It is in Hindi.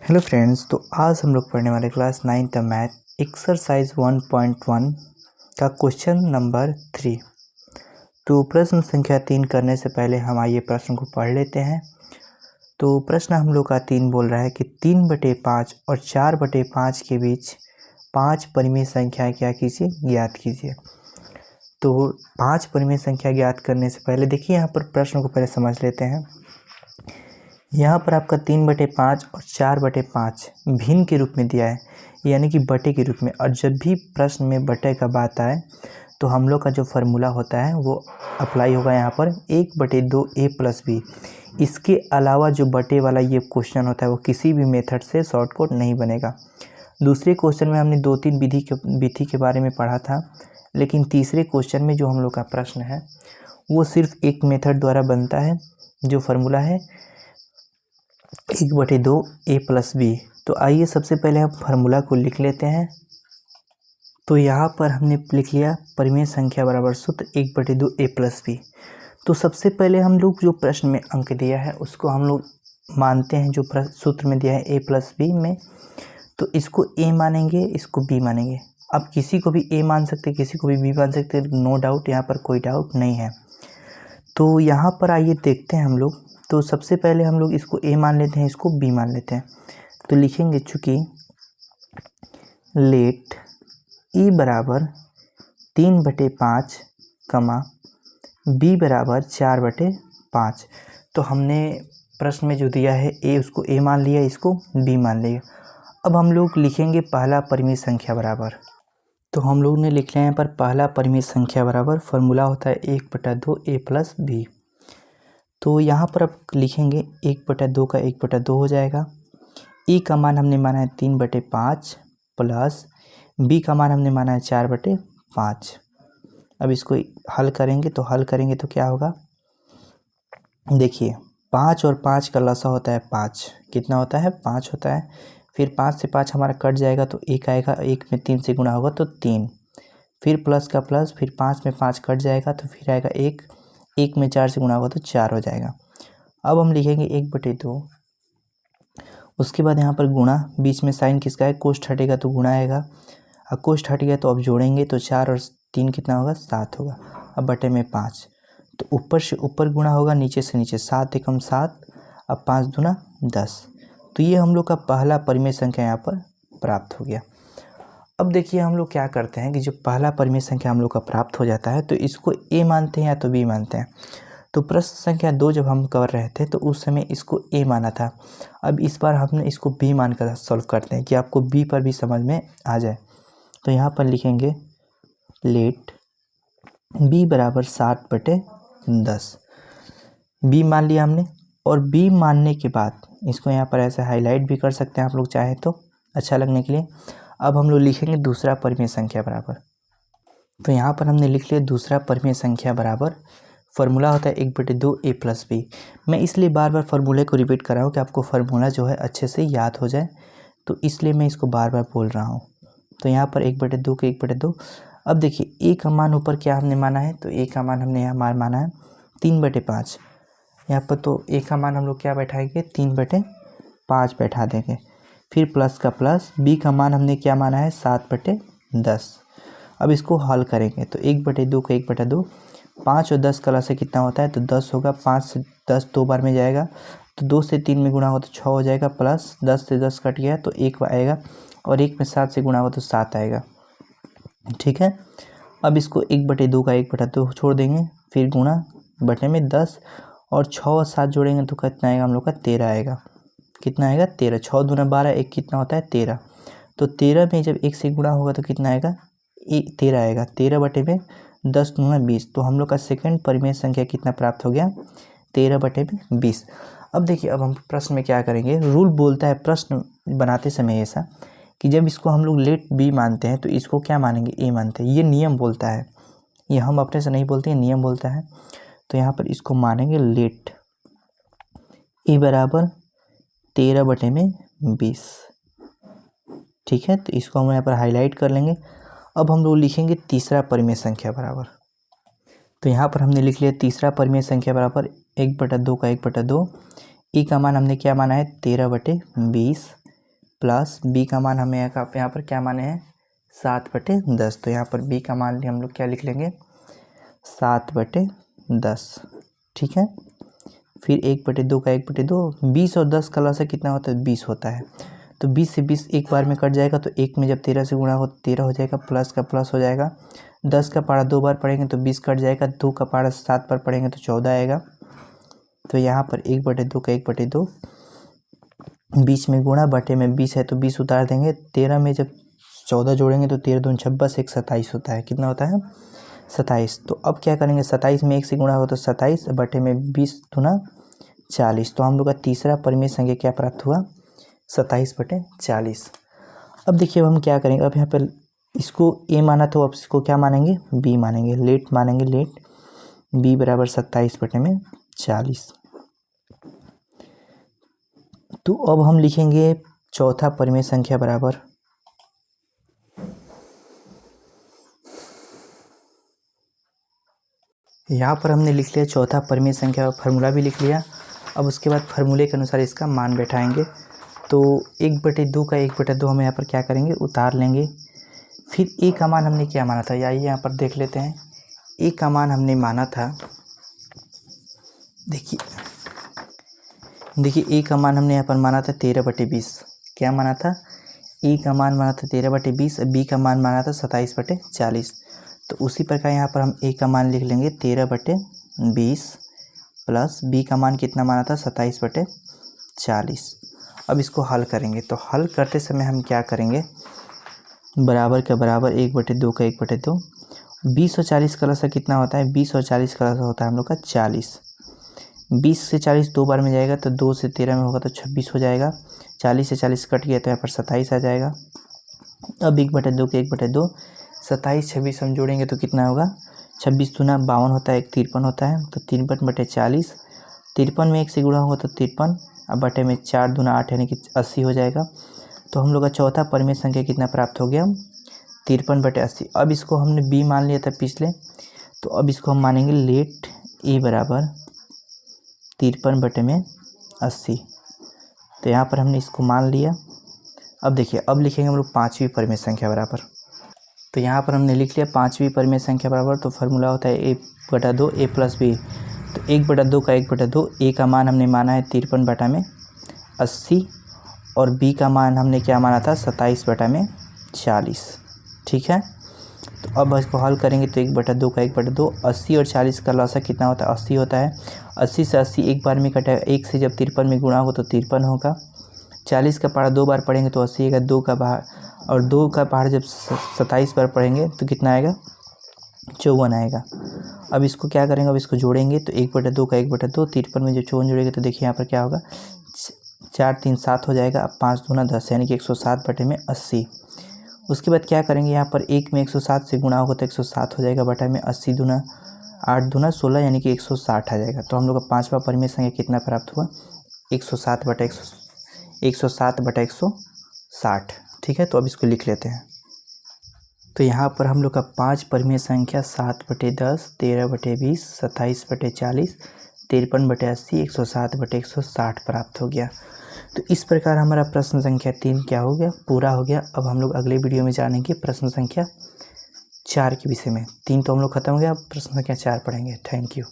हेलो फ्रेंड्स, तो आज हम लोग पढ़ने वाले क्लास 9th मैथ एक्सरसाइज 1.1 का क्वेश्चन नंबर 3। तो प्रश्न संख्या 3 करने से पहले हम आइए प्रश्न को पढ़ लेते हैं। तो प्रश्न हम लोग का 3 बोल रहा है कि 3/5 और 4/5 के बीच 5 परिमेय संख्या क्या कीजिए, ज्ञात कीजिए। तो 5 परिमेय संख्या ज्ञात करने से पहले देखिए यहाँ पर प्रश्न को पहले समझ लेते हैं। यहाँ पर आपका 3/5 और 4/5 भिन्न के रूप में दिया है, यानी कि बटे के रूप में। और जब भी प्रश्न में बटे का बात आए तो हम लोग का जो फार्मूला होता है वो अप्लाई होगा यहाँ पर 1/2 a + b। इसके अलावा जो बटे वाला ये क्वेश्चन होता है वो किसी भी मेथड से शॉर्टकट नहीं बनेगा। दूसरे क्वेश्चन में हमने 2-3 विधि के बारे में पढ़ा था, लेकिन तीसरे क्वेश्चन में जो हम लोग का प्रश्न है वो सिर्फ एक मेथड द्वारा बनता है, जो फार्मूला है 1/2 a + b। तो आइए सबसे पहले हम फार्मूला को लिख लेते हैं। तो यहाँ पर हमने लिख लिया परिमेय संख्या बराबर सूत्र 1/2 a + b। तो सबसे पहले हम लोग जो प्रश्न में अंक दिया है उसको हम लोग मानते हैं, जो सूत्र में दिया है a + b में, तो इसको a मानेंगे, इसको b मानेंगे। अब किसी को भी a मान सकते, किसी को भी b मान सकते, नो डाउट, यहाँ पर कोई डाउट नहीं है। तो यहाँ पर आइए देखते हैं हम लोग। तो सबसे पहले हम लोग इसको a मान लेते हैं, इसको b मान लेते हैं। तो लिखेंगे चूँकि लेट e बराबर 3/5 कमा b बराबर 4/5। तो हमने प्रश्न में जो दिया है a, उसको a मान लिया, इसको b मान लिया। अब हम लोग लिखेंगे पहला परिमेय संख्या बराबर। तो हम लोग ने लिख लिया यहाँ पर पहला परिमेय संख्या बराबर, फार्मूला होता है 1/2 a + b। तो यहाँ पर अब लिखेंगे 1/2 का 1/2 हो जाएगा। e का मान हमने माना है 3/5 प्लस b का मान हमने माना है 4/5। अब इसको हल करेंगे तो क्या होगा, देखिए 5 और 5 का लसा होता है 5। कितना होता है? 5 होता है। फिर 5 से 5 हमारा कट जाएगा तो 1 आएगा, 1 में 3 से गुणा होगा तो 3। फिर प्लस का प्लस, फिर 5 में 5 कट जाएगा तो फिर आएगा 1, 1 में 4 से गुणा होगा तो 4 हो जाएगा। अब हम लिखेंगे 1/2। उसके बाद यहाँ पर गुणा, बीच में साइन किसका है? कोष्ठ हटेगा तो गुणा आएगा, और कोष्ठ हट गया तो अब जोड़ेंगे तो 4 और 3 कितना होगा? 7 होगा। अब बटे में 5, तो ऊपर से ऊपर गुणा होगा, नीचे से नीचे, 7 एकम 7, अब 5 दूना 10। तो ये हम लोग का पहला परिमेय संख्या यहाँ पर प्राप्त हो गया। अब देखिए हम लोग क्या करते हैं कि जो पहला परिमेय संख्या हम लोग का प्राप्त हो जाता है तो इसको a मानते हैं या तो b मानते हैं। तो प्रश्न संख्या 2 जब हम कर रहे थे तो उस समय इसको a माना था। अब इस बार हमने इसको b मानकर सॉल्व करते हैं कि आपको b पर भी समझ में आ जाए। तो यहाँ पर लिखेंगे लेट b बराबर 7/10। b मान लिया हमने, और b मानने के बाद इसको यहाँ पर ऐसे हाईलाइट भी कर सकते हैं आप लोग चाहे तो, अच्छा लगने के लिए। अब हम लोग लिखेंगे दूसरा परिमेय संख्या बराबर। तो यहाँ पर हमने लिख लिया दूसरा परिमेय संख्या बराबर, फार्मूला होता है 1/2 a + b। मैं इसलिए बार बार फार्मूले को रिपीट कर रहा हूँ कि आपको फार्मूला जो है अच्छे से याद हो जाए, तो इसलिए मैं इसको बार बार बोल रहा हूँ। तो यहाँ पर 1/2 के 1/2। अब देखिए a का मान ऊपर क्या हमने माना है, तो a का मान हमने यहाँ माना है 3/5। यहाँ पर तो a का मान हम लोग क्या बैठाएंगे? 3/5 बैठा देंगे। फिर प्लस का प्लस, b का मान हमने क्या माना है? 7/10। अब इसको हल करेंगे तो 1/2 का 1/2, 5 और 10 का लसा कितना होता है? तो 10 होगा। 5 से 10 2 बार में जाएगा तो 2 से 3 में गुणा होगा तो 6 हो जाएगा, प्लस 10 से 10 कट गया तो 1 आएगा, और 1 में 7 से गुणा होगा तो 7 आएगा। ठीक है। अब इसको 1/2 का 1/2 छोड़ देंगे, फिर गुणा बटे में 10, और 6 और 7 जोड़ेंगे तो कितना आएगा हम लोग का? 13 आएगा। कितना आएगा? 13। 6 दूना 12, 1 कितना होता है? 13। तो 13 में जब 1 से गुणा होगा तो कितना आएगा? 13 आएगा। 13 बटे में 10 दूना 20। तो हम लोग का सेकंड परिमेय संख्या कितना प्राप्त हो गया? 13/20। अब देखिए अब हम प्रश्न में क्या करेंगे, रूल बोलता है प्रश्न बनाते समय ऐसा कि जब इसको हम लोग लेट b मानते हैं तो इसको क्या मानेंगे? a मानते हैं। ये नियम बोलता है, ये हम अपने से नहीं बोलते हैं, नियम बोलता है। तो यहाँ पर इसको मानेंगे लेट e बराबर 13/20। ठीक है, तो इसको हम यहाँ पर हाईलाइट कर लेंगे। अब हम लोग लिखेंगे तीसरा परिमेय संख्या बराबर। तो यहाँ पर हमने लिख लिया तीसरा परिमेय संख्या बराबर 1/2 का 1/2। ई का मान हमने क्या माना है? 13/20। प्लस बी का मान हमें यहाँ पर क्या माने हैं 7/10। तो यहाँ पर बी का मान हम लोग क्या लिख लेंगे 7/10। ठीक है। फिर 1/2 का 1/2 20 और 10 का लसा कितना होता है 20 होता है। तो 20 से 20 एक बार में कट जाएगा, तो एक में जब 13 से गुणा हो 13 हो जाएगा, प्लस का प्लस हो जाएगा। 10 का पारा 2 बार पढ़ेंगे तो 20 कट जाएगा, 2 का पारा 7 बार पढ़ेंगे तो 14 आएगा। तो यहाँ पर 1/2 का 1/2 बीच में गुणा, बटे में 20 है तो 20 उतार देंगे। 13 में जब 14 जोड़ेंगे तो 13 दूनी 26, 1 27 होता है। कितना होता है 27। तो अब क्या करेंगे 27 में 1 से गुणा हो तो 27, बटे में 20 दूना 40। तो हम लोग का तीसरा परिमेय संख्या क्या प्राप्त हुआ 27/40। अब देखिए अब हम क्या करेंगे, अब यहाँ पर इसको ए माना तो अब इसको क्या मानेंगे बी मानेंगे, लेट मानेंगे, लेट बी बराबर 27/40। तो अब हम लिखेंगे चौथा परिमेय संख्या बराबर यहाँ पर हमने लिख लिया चौथा परिमेय संख्या, फार्मूला भी लिख लिया। अब उसके बाद फार्मूले के अनुसार इसका मान बैठाएंगे। तो 1/2 का 1/2 हम यहाँ पर क्या करेंगे उतार लेंगे। फिर ए का मान हमने क्या माना था, आइए यहाँ पर देख लेते हैं। ए का मान हमने माना था, देखिए ए का मान हमने यहाँ पर माना था 13/20। क्या माना था ए का मान माना था 13/20, बी का मान माना था 27/40। तो उसी प्रकार यहाँ पर हम ए का मान लिख लेंगे 13/20 प्लस बी का मान कितना माना था 27/40। अब इसको हल करेंगे, तो हल करते समय हम क्या करेंगे बराबर का बराबर 1/2 का 1/2। 20 और 40 का लसा कितना होता है 20 और 40 का लसा होता है हम लोग का 40। 20 से 40 दो बार में जाएगा तो 2 से 13 में होगा तो 26 हो जाएगा। 40 से 40 कट गया तो यहाँ पर 27 आ जाएगा। अब 1/2 के 1/2 27 26 हम जोड़ेंगे तो कितना होगा 26 दूना 52 होता है, 53 होता है। तो 53/40, 53 में 1 से गुणा होगा तो 53, अब बटे में 4 दूना 8 यानी कि 80 हो जाएगा। तो हम लोग का चौथा परिमेय संख्या कितना प्राप्त हो गया 53/80। अब इसको हमने बी मान लिया था पिछले, तो अब इसको हम मानेंगे लेट ए बराबर 53/80। तो यहाँ पर हमने इसको मान लिया। अब देखिए अब लिखेंगे हम लोग पाँचवीं परिमेय संख्या बराबर। तो यहाँ पर हमने लिख लिया पाँचवीं परिमेय संख्या बराबर। तो फार्मूला होता है a/2 a + b। तो 1/2 का 1/2 ए का मान हमने माना है 53/80 और बी का मान हमने क्या माना था 27/40। ठीक है। तो अब इसको हल करेंगे तो 1/2 का 1/2, 80 और 40 का लसा कितना होता है 80 होता है। 80 से 80 एक बार में कटेगा, 1 से जब 53 में गुणा हो तो 53 होगा। 40 का पहाड़ 2 बार पढ़ेंगे तो 80 आएगा, 2 का पहाड़, और 2 का पहाड़ जब 27 बार पढ़ेंगे तो कितना आएगा 54 आएगा। अब इसको क्या करेंगे, अब इसको जोड़ेंगे तो 1/2 का 1/2, 53 में जब 54 जोड़ेंगे तो देखिए यहाँ पर क्या होगा 4 3 7 हो जाएगा। अब 5 दूना 10 यानी कि 107/80। उसके बाद क्या करेंगे यहाँ पर 1 में 107 से गुणा होगा तो 107 हो जाएगा, बटा में 80 दूना 8 दूना 16 यानी कि 160 आ जाएगा। तो हम लोग का पाँचवा परिमेय संख्या कितना प्राप्त हुआ 107/160। ठीक है। तो अब इसको लिख लेते हैं। तो यहाँ पर हम लोग का 5 परिमेय संख्या 7/10, 13/20, 27/40, 53/80, 107/160 प्राप्त हो गया। तो इस प्रकार हमारा प्रश्न संख्या 3 क्या हो गया पूरा हो गया। अब हम लोग अगले वीडियो में जानेंगे प्रश्न संख्या 4 के विषय में। 3 तो हम लोग खत्म हो गया, अब प्रश्न संख्या 4 पढ़ेंगे। Thank you.